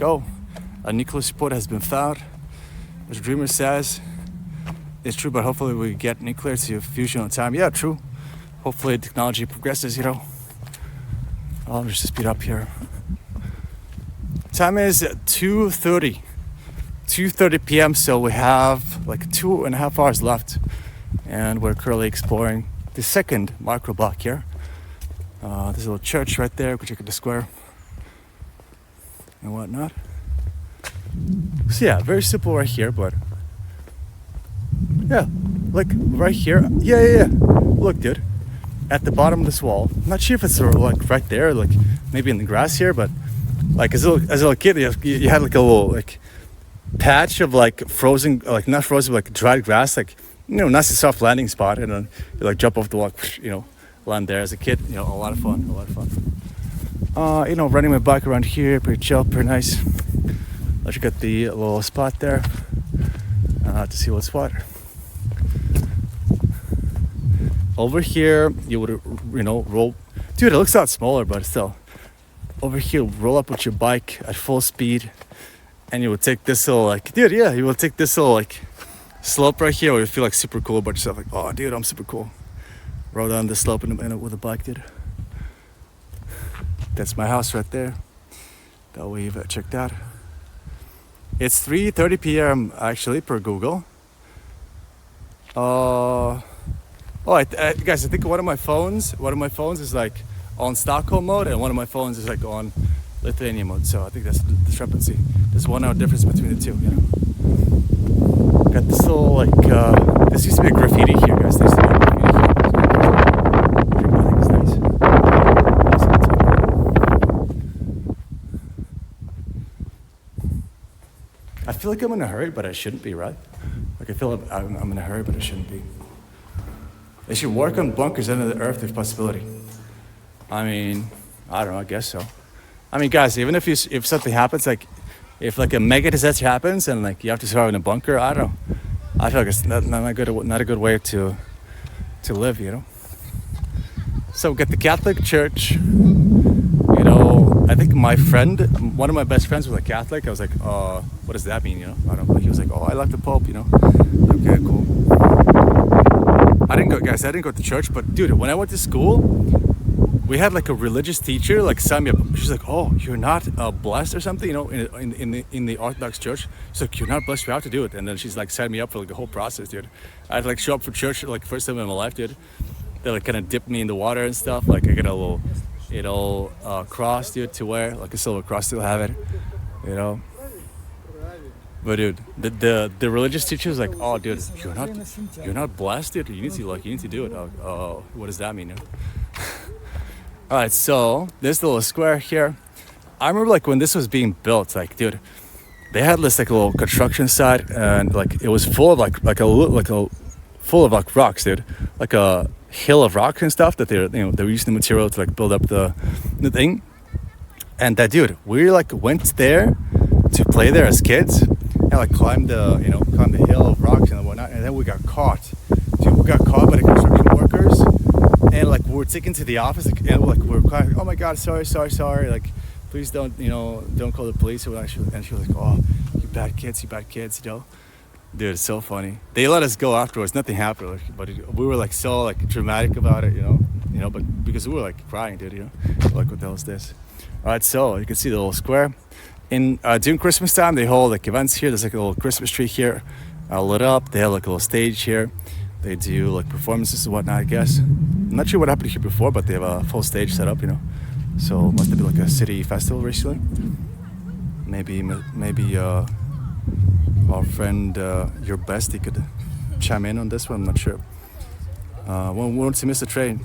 go. A nuclear support has been found. As Dreamer says, it's true, but hopefully we get nuclear to fusion on time. Yeah, true. Hopefully technology progresses, you know. I'll just speed up here. Time is 2:30. 2:30 p.m. So we have like 2.5 hours left. And we're currently exploring the second microblock here. There's a little church right there. Go check out the square and whatnot. So yeah, very simple right here, but yeah, like right here. Yeah. Look, dude, at the bottom of this wall. I'm not sure if it's like right there, like maybe in the grass here, but like as a little kid, you had like a little like patch of like frozen, like not frozen, but like dried grass, like, you know, nice and soft landing spot, and then you like jump off the wall, you know, land there as a kid. You know, a lot of fun. You know, running my bike around here, pretty chill, pretty nice. Let's get the little spot there to see what's what. Over here, you would, you know, roll. Dude, it looks a lot smaller, but still. Over here, roll up with your bike at full speed, and you would take this little, like, dude, yeah, you will take this little, like, slope right here where you feel like super cool about yourself. Like, oh, dude, I'm super cool. Roll down the slope with a bike, dude. That's my house right there that we've checked out. It's 3:30 p.m. actually per Google. Guys, I think one of my phones is like on Stockholm mode, and one of my phones is like on Lithuania mode. So I think that's the discrepancy. There's 1 hour difference between the two. You know. Got this little like this used to be a graffiti here, guys. There used to be a graffiti here. I think it's nice. I feel like I'm in a hurry, but I shouldn't be, right? Like I feel like I'm in a hurry, but I shouldn't be. They should work on bunkers under the earth if possibility. I mean, I don't know, I guess so. I mean, guys, even if something happens, like if like a mega disaster happens and like you have to survive in a bunker, I don't know. I feel like it's not a good way to live, you know. So get the Catholic Church. You know, I think one of my best friends was a Catholic. I was like, what does that mean? You know, I don't know. He was like, oh, I like the Pope. You know, okay, cool. I didn't go to church, but dude, when I went to school, we had like a religious teacher like sign me up. She's like, oh, you're not blessed or something, you know, in the Orthodox Church. She's like, you're not blessed, you have to do it. And then she's like signed me up for like the whole process, dude. I had to like show up for church like first time in my life, dude. They like kind of dipped me in the water and stuff. Like I got a little, you know, cross, dude, to wear, like a silver cross, still have it, you know. But dude, the religious teacher was like, oh, dude, you're not blessed, dude. You need to do it. What does that mean? You know? All right, so this little square here. I remember like when this was being built, like, dude, they had this like little construction site, and like it was full of full of like rocks, dude, like a hill of rocks and stuff that they were using the material to like build up the thing. And that, dude, we like went there to play there as kids. And like climbed the hill of rocks and whatnot, and then we got caught. Dude, we got caught by the construction workers, and like we were taken to the office, like, and like we were crying, oh my god, sorry, like please don't call the police. And she was like, oh, you bad kids, you know. Dude, it's so funny. They let us go afterwards. Nothing happened, but we were like so like dramatic about it, you know, but because we were like crying, dude, you know, like what the hell is this? All right, so you can see the little square. During Christmas time, they hold like events here. There's like a little Christmas tree here, lit up. They have like a little stage here. They do like performances and whatnot, I guess. I'm not sure what happened here before, but they have a full stage set up, you know. So it must have been like a city festival recently. Maybe our friend, your bestie, could chime in on this one. I'm not sure. Won't to miss the train.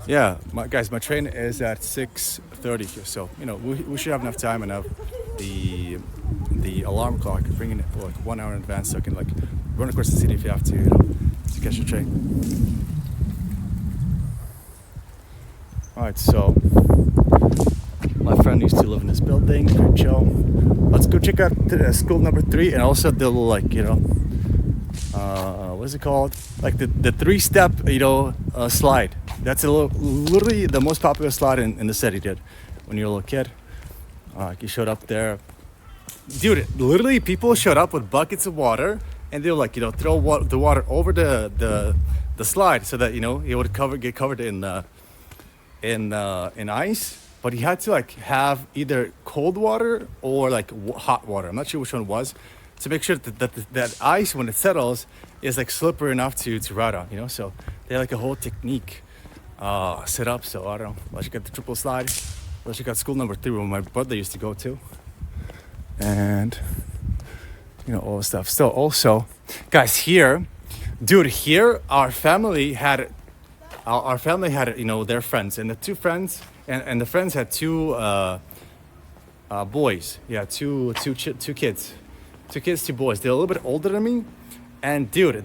Yeah, my train is at 6:30 here, so you know we should have enough time and have the alarm clock ringing it for like 1 hour in advance, so I can like run across the city if you have to, you know, to catch the train. All right, so my friend used to live in this building, very chill. Let's go check out school number 3, and also the little like, you know, what is it called? Like the 3-step, you know, slide. That's literally the most popular slide in the city, dude, when you're a little kid. He showed up there. Dude, literally people showed up with buckets of water and they would like, throw the water over the slide so that, it would get covered in ice. But he had to like have either cold water or like hot water. I'm not sure which one it was, to make sure that ice, when it settles, is like slippery enough to ride on, So they had like a whole technique set up. So I don't know. Let's get the triple slide. Let's check out school number 3 where my brother used to go to. And, all the stuff. So also, guys, here, our family had, their friends. And the two friends, and the friends had two boys. Yeah, two kids. 2 kids, 2 boys. They're a little bit older than me. And dude,